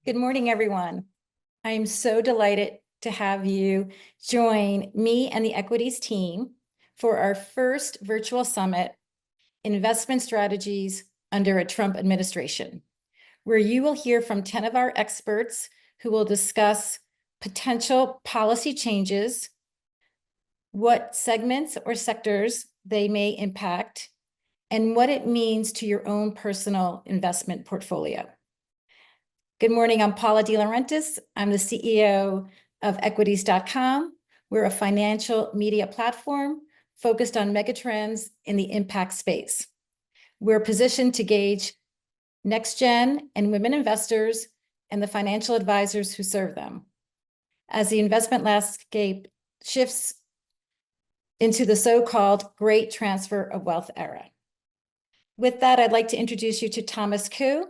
Good morning, everyone. I am so delighted to have you join me and the equities team for our first virtual summit, Investment Strategies under a Trump administration, where you will hear from 10 of our experts who will discuss potential policy changes, what segments or sectors they may impact, and what it means to your own personal investment portfolio. Good morning, I'm Paula De Laurentiis. I'm the CEO of equities.com. We're a financial media platform focused on megatrends in the impact space. We're positioned to gauge next-gen and women investors and the financial advisors who serve them as the investment landscape shifts into the so-called great transfer of wealth era. With that, I'd like to introduce you to Thomas Koo,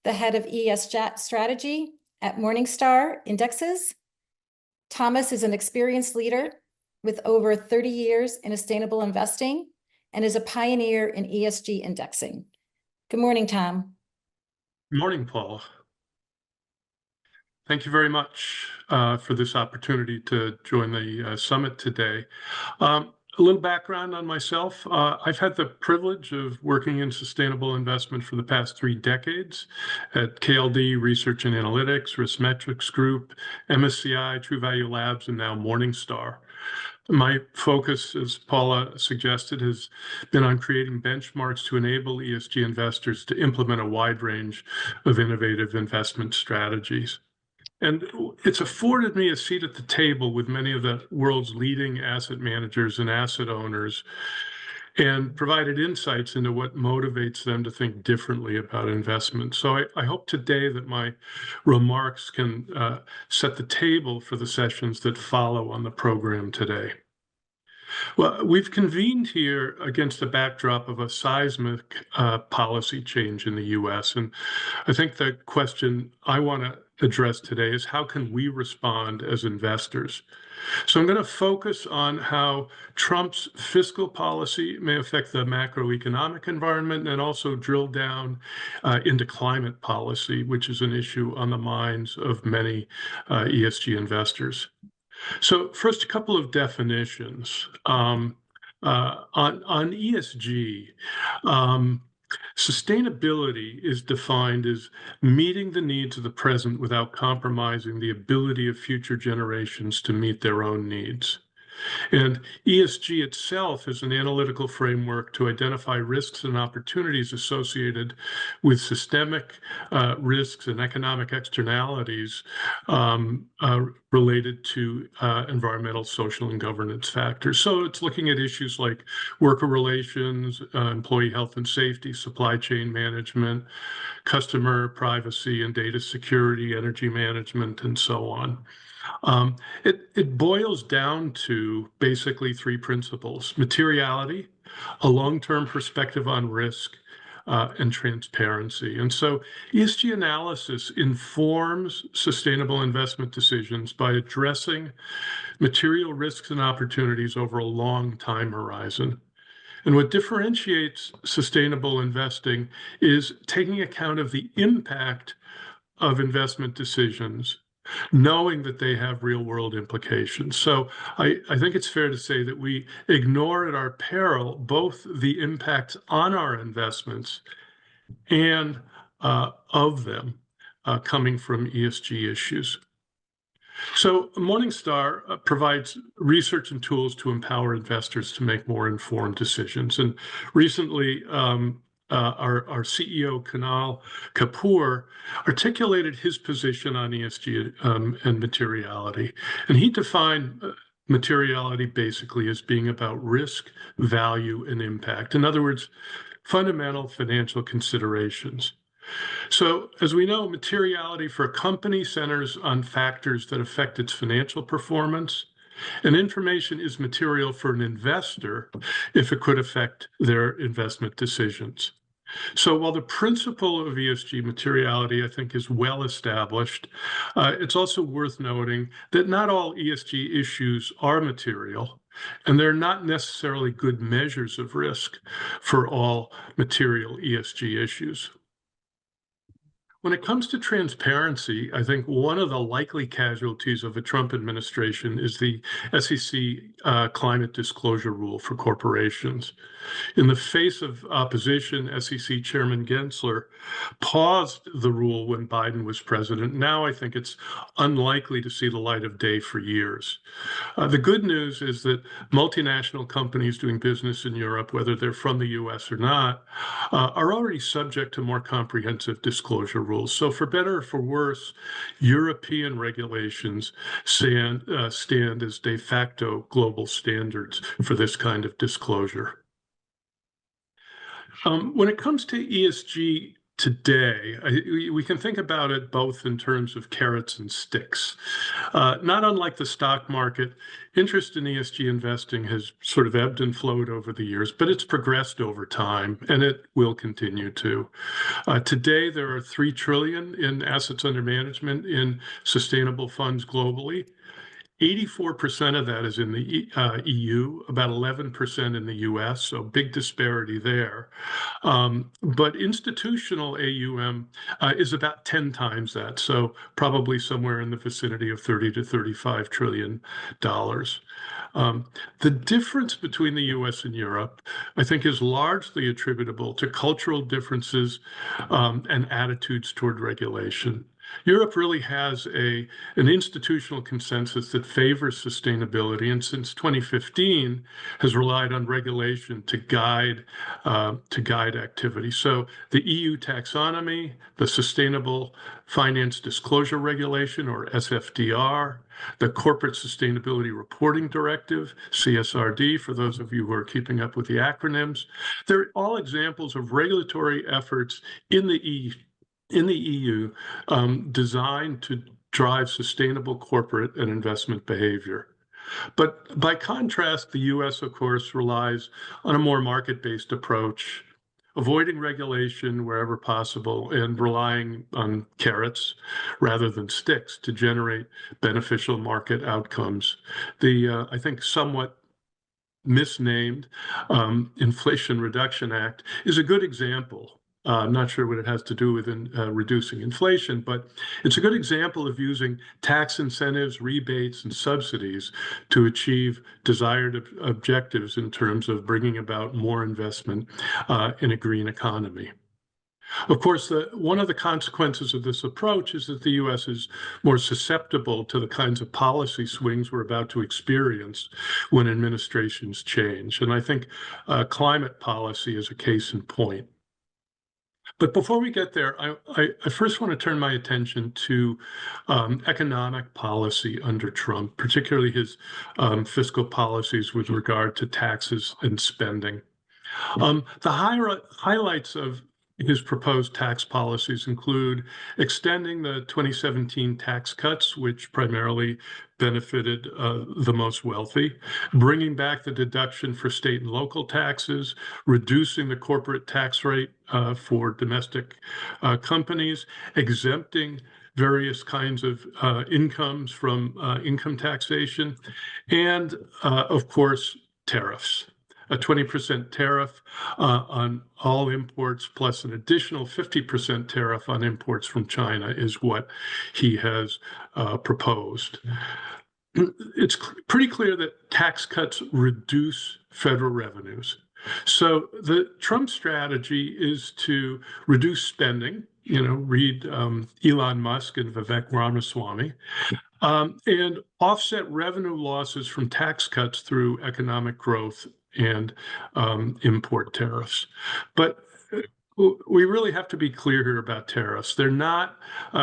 the head of ESG Strategy at Morningstar Indexes. Thomas is an experienced leader with over 30 years in sustainable investing and is a pioneer in ESG indexing. Good morning, Tom. Good morning, Paul. Thank you very much for this opportunity to join the summit today. A little background on myself. I've had the privilege of working in sustainable investment for the past 3 decades at KLD Research and Analytics, Riskmetrics Group, MSCI, True Value Labs, and now Morningstar. My focus, as Paula suggested, has been on creating benchmarks to enable ESG investors to implement a wide range of innovative investment strategies. And it's afforded me a seat at the table with many of the world's leading asset managers and asset owners, and provided insights into what motivates them to think differently about investment. So I hope today that my remarks can set the table for the sessions that follow on the program today. Well, we've convened here against the backdrop of a seismic policy change in the U.S. And I think the question I want to address today is how can we respond as investors? So I'm going to focus on how Trump's fiscal policy may affect the macroeconomic environment, and also drill down into climate policy, which is an issue on the minds of many ESG investors. So first, a couple of definitions. On ESG, sustainability is defined as meeting the needs of the present without compromising the ability of future generations to meet their own needs. And ESG itself is an analytical framework to identify risks and opportunities associated with systemic risks and economic externalities related to environmental, social, and governance factors. So it's looking at issues like worker relations, employee health and safety, supply chain management, customer privacy and data security, energy management, and so on. It boils down to basically 3 principles: materiality, a long-term perspective on risk, and transparency. And so ESG analysis informs sustainable investment decisions by addressing material risks and opportunities over a long time horizon. And what differentiates sustainable investing is taking account of the impact of investment decisions, knowing that they have real-world implications. So I think it's fair to say that we ignore at our peril both the impacts on our investments and of them coming from ESG issues. So Morningstar provides research and tools to empower investors to make more informed decisions. And recently, our CEO, Kunal Kapoor, articulated his position on ESG and materiality. And he defined materiality basically as being about risk, value, and impact. In other words, fundamental financial considerations. So as we know, materiality for a company centers on factors that affect its financial performance, and information is material for an investor if it could affect their investment decisions. So while the principle of ESG materiality, I think, is well established, it's also worth noting that not all ESG issues are material, and they're not necessarily good measures of risk for all material ESG issues. When it comes to transparency, I think one of the likely casualties of a Trump administration is the SEC climate disclosure rule for corporations. In the face of opposition, SEC Chairman Gensler paused the rule when Biden was president. Now I think it's unlikely to see the light of day for years. The good news is that multinational companies doing business in Europe, whether they're from the US or not, are already subject to more comprehensive disclosure rules. So for better or for worse, European regulations stand as de facto global standards for this kind of disclosure. When it comes to ESG today, we can think about it both in terms of carrots and sticks. Not unlike the stock market, interest in ESG investing has sort of ebbed and flowed over the years, but it's progressed over time, and it will continue to. Today, there are $3 trillion in assets under management in sustainable funds globally. 84% of that is in the EU, about 11% in the US, so big disparity there. But institutional AUM is about 10 times that, so probably somewhere in the vicinity of 30 to 35 trillion dollars. The difference between the US and Europe, I think, is largely attributable to cultural differences and attitudes toward regulation. Europe really has an institutional consensus that favors sustainability, and since 2015 has relied on regulation to guide activity. So the EU taxonomy, the Sustainable Finance Disclosure Regulation, or SFDR, the Corporate Sustainability Reporting Directive, CSRD, for those of you who are keeping up with the acronyms, they're all examples of regulatory efforts in the EU designed to drive sustainable corporate and investment behavior. But by contrast, the US, of course, relies on a more market-based approach, avoiding regulation wherever possible and relying on carrots rather than sticks to generate beneficial market outcomes. The, I think, somewhat misnamed Inflation Reduction Act is a good example. I'm not sure what it has to do with reducing inflation, but it's a good example of using tax incentives, rebates, and subsidies to achieve desired objectives in terms of bringing about more investment in a green economy. Of course, one of the consequences of this approach is that the US is more susceptible to the kinds of policy swings we're about to experience when administrations change. And I think climate policy is a case in point. But before we get there, I first want to turn my attention to economic policy under Trump, particularly his fiscal policies with regard to taxes and spending. The highlights of his proposed tax policies include extending the 2017 tax cuts, which primarily benefited the most wealthy, bringing back the deduction for state and local taxes, reducing the corporate tax rate for domestic companies, exempting various kinds of incomes from income taxation, and of course, tariffs. A 20% tariff on all imports plus an additional 50% tariff on imports from China is what he has proposed. It's pretty clear that tax cuts reduce federal revenues. So the Trump strategy is to reduce spending, read Elon Musk and Vivek Ramaswamy, and offset revenue losses from tax cuts through economic growth and import tariffs. But we really have to be clear here about tariffs. They're not,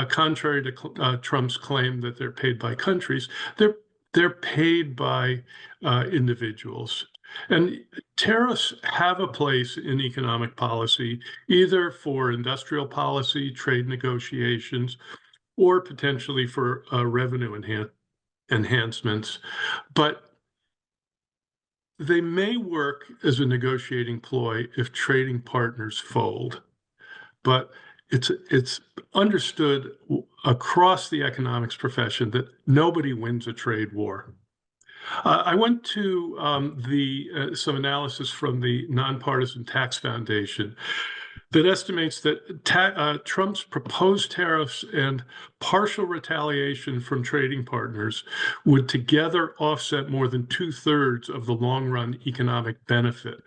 contrary to Trump's claim that they're paid by countries, they're paid by individuals. And tariffs have a place in economic policy, either for industrial policy, trade negotiations, or potentially for revenue enhancements. But they may work as a negotiating ploy if trading partners fold, but it's understood across the economics profession that nobody wins a trade war. I went to some analysis from the Nonpartisan Tax Foundation, that estimates that Trump's proposed tariffs and partial retaliation from trading partners would together offset more than 2/3 of the long-run economic benefit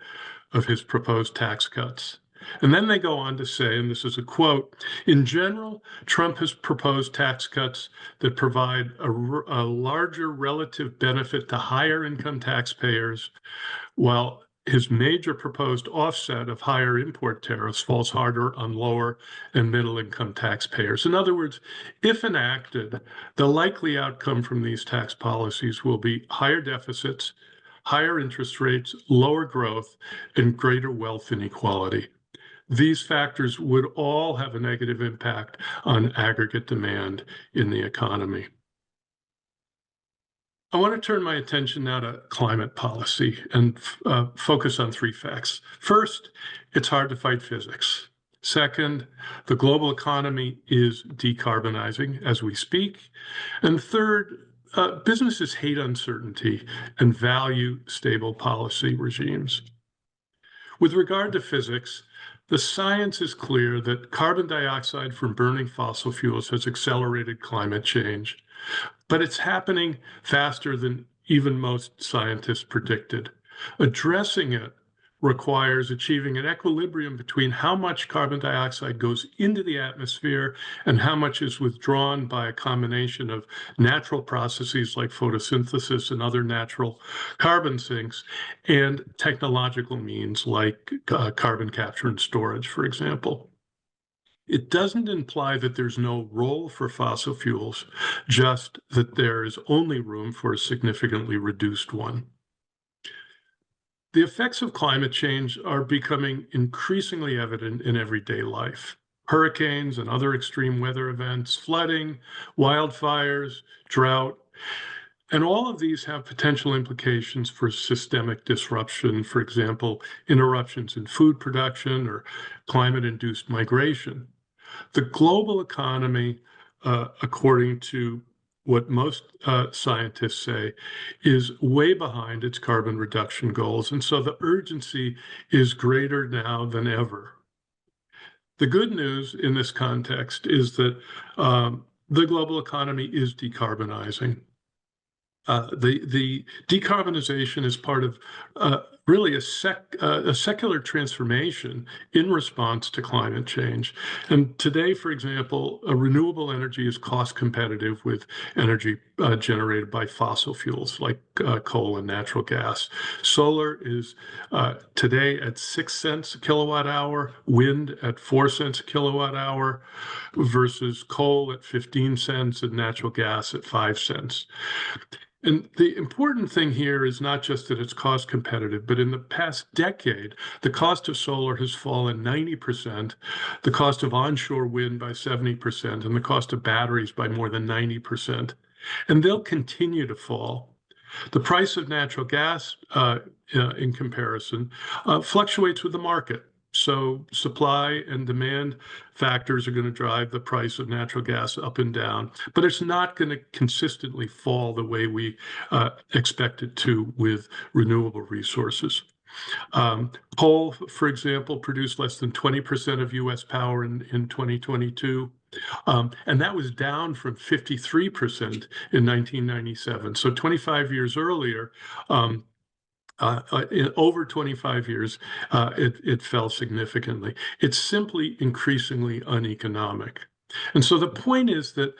of his proposed tax cuts. And then they go on to say, and this is a quote, in general, Trump has proposed tax cuts that provide a larger relative benefit to higher income taxpayers, while his major proposed offset of higher import tariffs falls harder on lower and middle income taxpayers. In other words, if enacted, the likely outcome from these tax policies will be higher deficits, higher interest rates, lower growth, and greater wealth inequality. These factors would all have a negative impact on aggregate demand in the economy. I want to turn my attention now to climate policy and focus on three facts. First, it's hard to fight physics. Second, the global economy is decarbonizing as we speak. And third, businesses hate uncertainty and value stable policy regimes. With regard to physics, the science is clear that carbon dioxide from burning fossil fuels has accelerated climate change, but it's happening faster than even most scientists predicted. Addressing it requires achieving an equilibrium between how much carbon dioxide goes into the atmosphere and how much is withdrawn by a combination of natural processes like photosynthesis and other natural carbon sinks, and technological means like carbon capture and storage, for example. It doesn't imply that there's no role for fossil fuels, just that there is only room for a significantly reduced one. The effects of climate change are becoming increasingly evident in everyday life. Hurricanes and other extreme weather events, flooding, wildfires, drought, and all of these have potential implications for systemic disruption, for example, interruptions in food production or climate-induced migration. The global economy, according to what most scientists say, is way behind its carbon reduction goals. And so the urgency is greater now than ever. The good news in this context is that the global economy is decarbonizing. The decarbonization is part of really a secular transformation in response to climate change. And today, for example, renewable energy is cost competitive with energy generated by fossil fuels like coal and natural gas. Solar is today at 6 cents a kilowatt hour, wind at 4 cents a kilowatt hour, versus coal at 15 cents and natural gas at 5 cents. And the important thing here is not just that it's cost competitive, but in the past decade, the cost of solar has fallen 90%, the cost of onshore wind by 70%, and the cost of batteries by more than 90%. And they'll continue to fall. The price of natural gas, in comparison, fluctuates with the market. So supply and demand factors are going to drive the price of natural gas up and down, but it's not going to consistently fall the way we expect it to with renewable resources. Coal, for example, produced less than 20% of US power in 2022. And that was down from 53% in 1997. So 25 years earlier, over 25 years, it fell significantly. It's simply increasingly uneconomic. And so the point is that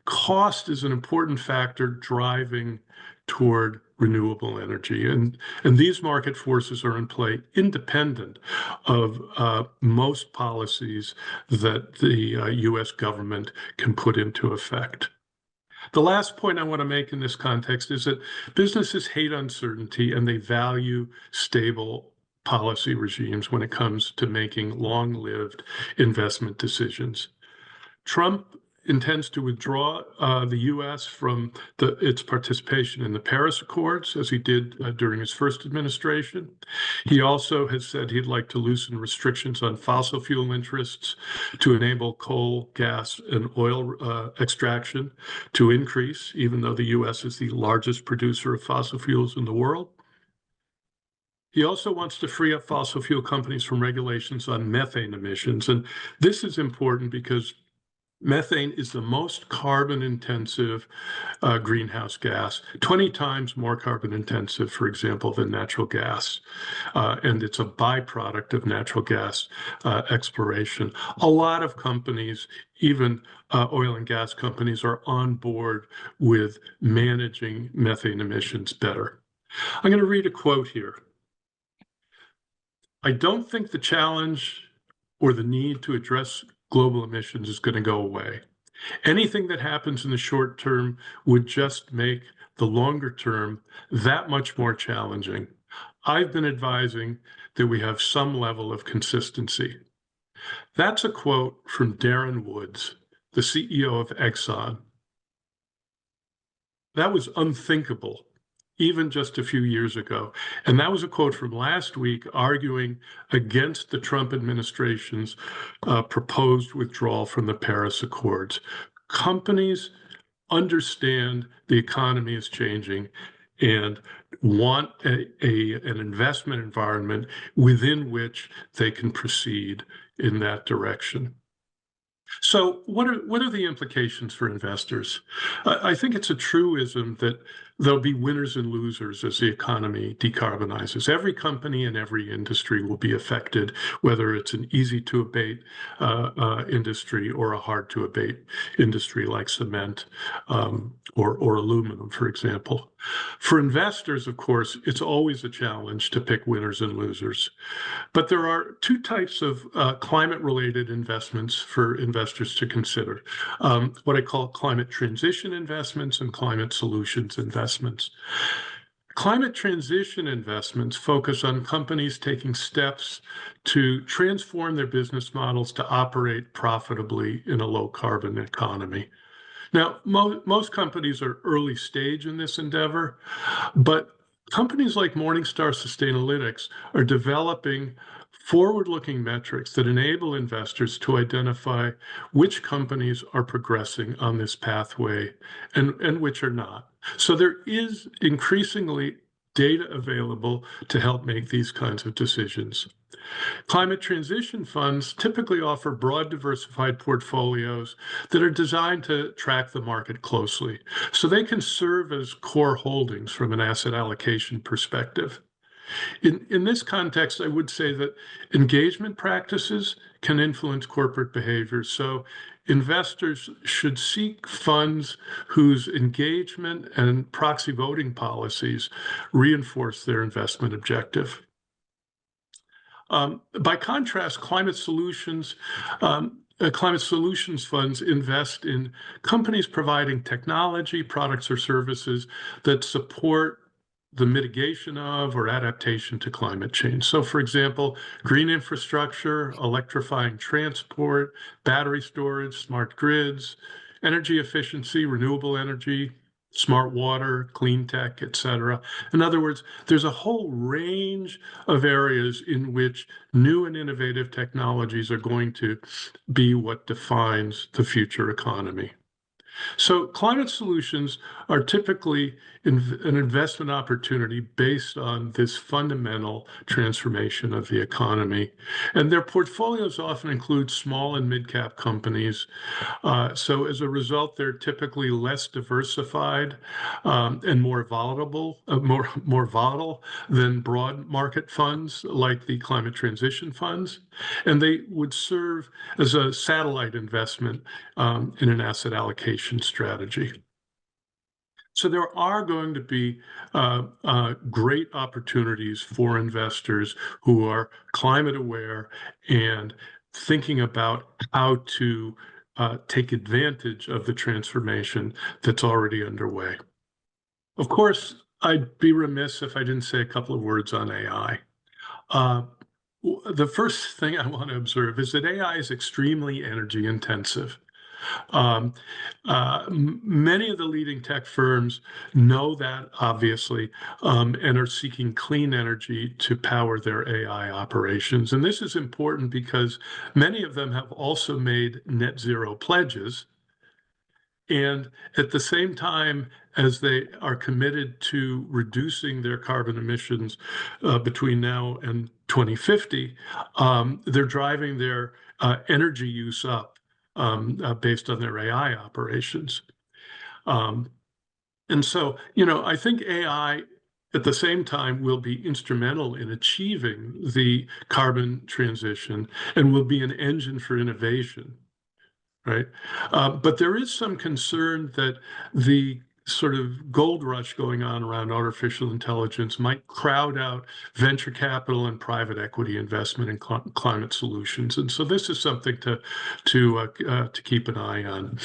cost is an important factor driving toward renewable energy. And these market forces are in play independent of most policies that the US government can put into effect. The last point I want to make in this context is that businesses hate uncertainty and they value stable policy regimes when it comes to making long-lived investment decisions. Trump intends to withdraw the U.S. from its participation in the Paris Accords, as he did during his first administration. He also has said he'd like to loosen restrictions on fossil fuel interests to enable coal, gas, and oil extraction to increase, even though the U.S. is the largest producer of fossil fuels in the world. He also wants to free up fossil fuel companies from regulations on methane emissions. And this is important because methane is the most carbon intensive greenhouse gas, 20 times more carbon intensive, for example, than natural gas. And it's a byproduct of natural gas exploration. A lot of companies, even oil and gas companies, are on board with managing methane emissions better. I'm going to read a quote here. I don't think the challenge or the need to address global emissions is going to go away. Anything that happens in the short term would just make the longer term that much more challenging. I've been advising that we have some level of consistency. That's a quote from Darren Woods, the CEO of Exxon. That was unthinkable even just a few years ago. And that was a quote from last week arguing against the Trump administration's proposed withdrawal from the Paris Accords. Companies understand the economy is changing and want an investment environment within which they can proceed in that direction. So what are the implications for investors? I think it's a truism that there'll be winners and losers as the economy decarbonizes. Every company and every industry will be affected, whether it's an easy to abate industry or a hard to abate industry like cement or aluminum, for example. For investors, of course, it's always a challenge to pick winners and losers. But there are two types of climate-related investments for investors to consider, what I call climate transition investments and climate solutions investments. Climate transition investments focus on companies taking steps to transform their business models to operate profitably in a low-carbon economy. Now, most companies are early stage in this endeavor, but companies like Morningstar Sustainalytics are developing forward-looking metrics that enable investors to identify which companies are progressing on this pathway and which are not. So there is increasingly data available to help make these kinds of decisions. Climate transition funds typically offer broad, diversified portfolios that are designed to track the market closely, so they can serve as core holdings from an asset allocation perspective. In this context, I would say that engagement practices can influence corporate behavior. So investors should seek funds whose engagement and proxy voting policies reinforce their investment objective. By contrast, climate solutions funds invest in companies providing technology, products, or services that support the mitigation of or adaptation to climate change. So, for example, green infrastructure, electrifying transport, battery storage, smart grids, energy efficiency, renewable energy, smart water, clean tech, et cetera. In other words, there's a whole range of areas in which new and innovative technologies are going to be what defines the future economy. So climate solutions are typically an investment opportunity based on this fundamental transformation of the economy. And their portfolios often include small and mid-cap companies. So as a result, they're typically less diversified and more volatile than broad market funds like the climate transition funds. And they would serve as a satellite investment in an asset allocation strategy. So there are going to be great opportunities for investors who are climate aware and thinking about how to take advantage of the transformation that's already underway. Of course, I'd be remiss if I didn't say a couple of words on AI. The first thing I want to observe is that AI is extremely energy intensive. Many of the leading tech firms know that, obviously, and are seeking clean energy to power their AI operations. And this is important because many of them have also made net zero pledges. And at the same time as they are committed to reducing their carbon emissions between now and 2050, they're driving their energy use up based on their AI operations. And so, I think AI at the same time will be instrumental in achieving the carbon transition and will be an engine for innovation, right? But there is some concern that the sort of gold rush going on around artificial intelligence might crowd out venture capital and private equity investment in climate solutions. And so this is something to keep an eye on.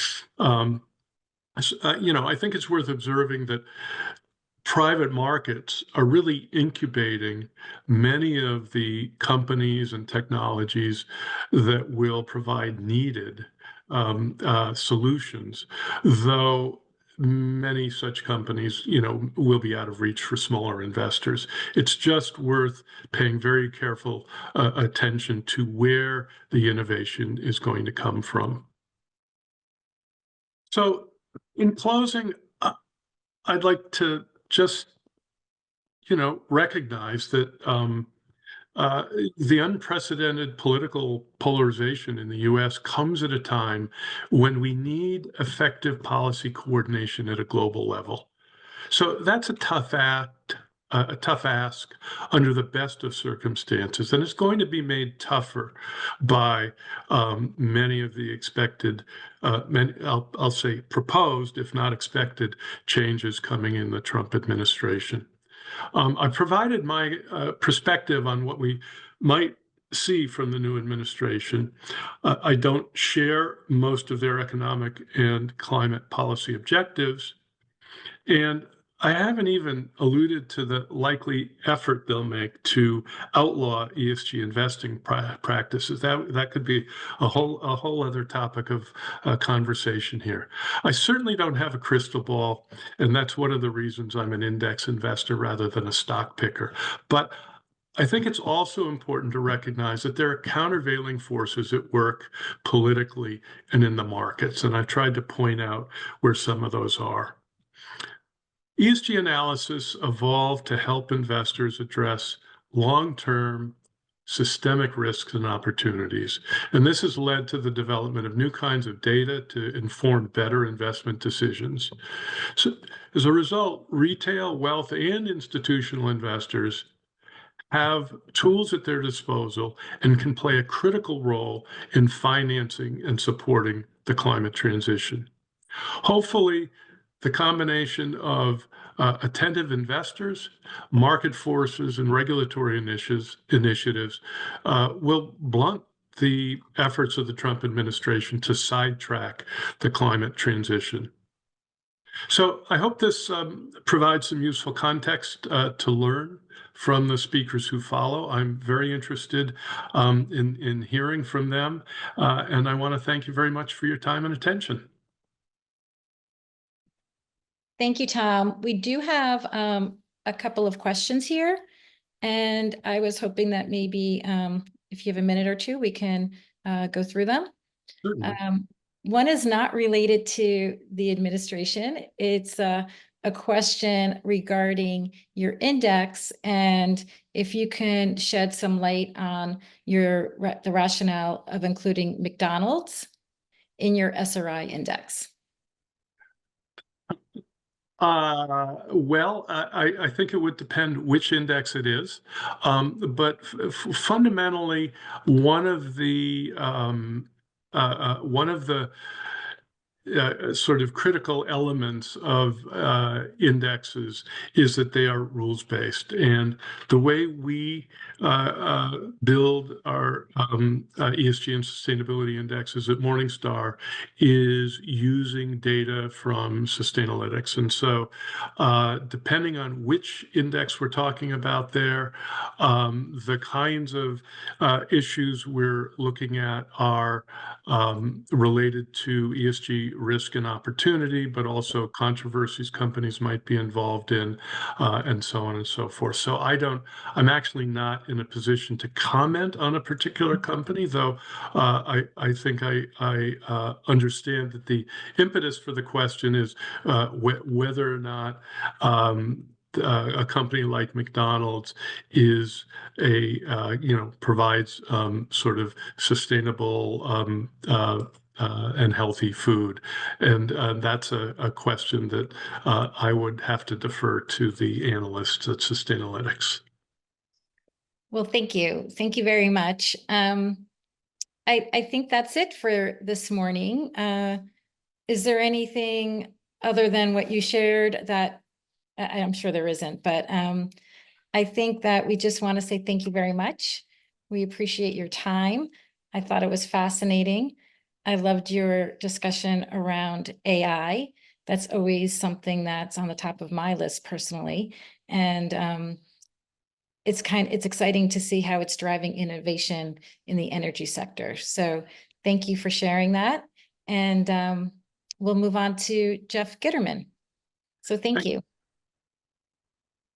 I think it's worth observing that private markets are really incubating many of the companies and technologies that will provide needed solutions, though many such companies, will be out of reach for smaller investors. It's just worth paying very careful attention to where the innovation is going to come from. So, in closing, I'd like to just, recognize that the unprecedented political polarization in the U.S. comes at a time when we need effective policy coordination at a global level. So that's a tough ask under the best of circumstances, and it's going to be made tougher by many of the expected, I'll say proposed, if not expected, changes coming in the Trump administration. I provided my perspective on what we might see from the new administration. I don't share most of their economic and climate policy objectives, and I haven't even alluded to the likely effort they'll make to outlaw ESG investing practices. That could be a whole other topic of conversation here. I certainly don't have a crystal ball, and that's one of the reasons I'm an index investor rather than a stock picker. But I think it's also important to recognize that there are countervailing forces at work politically and in the markets, and I've tried to point out where some of those are. ESG analysis evolved to help investors address long-term systemic risks and opportunities. And this has led to the development of new kinds of data to inform better investment decisions. So as a result, retail, wealth, and institutional investors have tools at their disposal and can play a critical role in financing and supporting the climate transition. Hopefully, the combination of attentive investors, market forces, and regulatory initiatives will blunt the efforts of the Trump administration to sidetrack the climate transition. So I hope this provides some useful context to learn from the speakers who follow. I'm very interested in hearing from them, and I want to thank you very much for your time and attention. Thank you, Tom. We do have a couple of questions here, and I was hoping that maybe if you have a minute or two, we can go through them. One is not related to the administration. It's a question regarding your index, and if you can shed some light on the rationale of including McDonald's in your SRI index. Well, I think it would depend which index it is, but fundamentally, one of the sort of critical elements of indexes is that they are rules-based. And the way we build our ESG and sustainability indexes at Morningstar is using data from Sustainalytics. And so depending on which index we're talking about there, the kinds of issues we're looking at are related to ESG risk and opportunity, but also controversies companies might be involved in, and so on and so forth. So I'm actually not in a position to comment on a particular company, though I think I understand that the impetus for the question is whether or not a company like McDonald's is provides sort of sustainable and healthy food. And that's a question that I would have to defer to the analysts at Sustainalytics. Well, thank you. Thank you very much. I think that's it for this morning. Is there anything other than what you shared that I'm sure there isn't, but I think that we just want to say thank you very much. We appreciate your time. I thought it was fascinating. I loved your discussion around AI. That's always something that's on the top of my list personally. And it's exciting to see how it's driving innovation in the energy sector. So thank you for sharing that. And we'll move on to Jeff Gitterman. So thank you.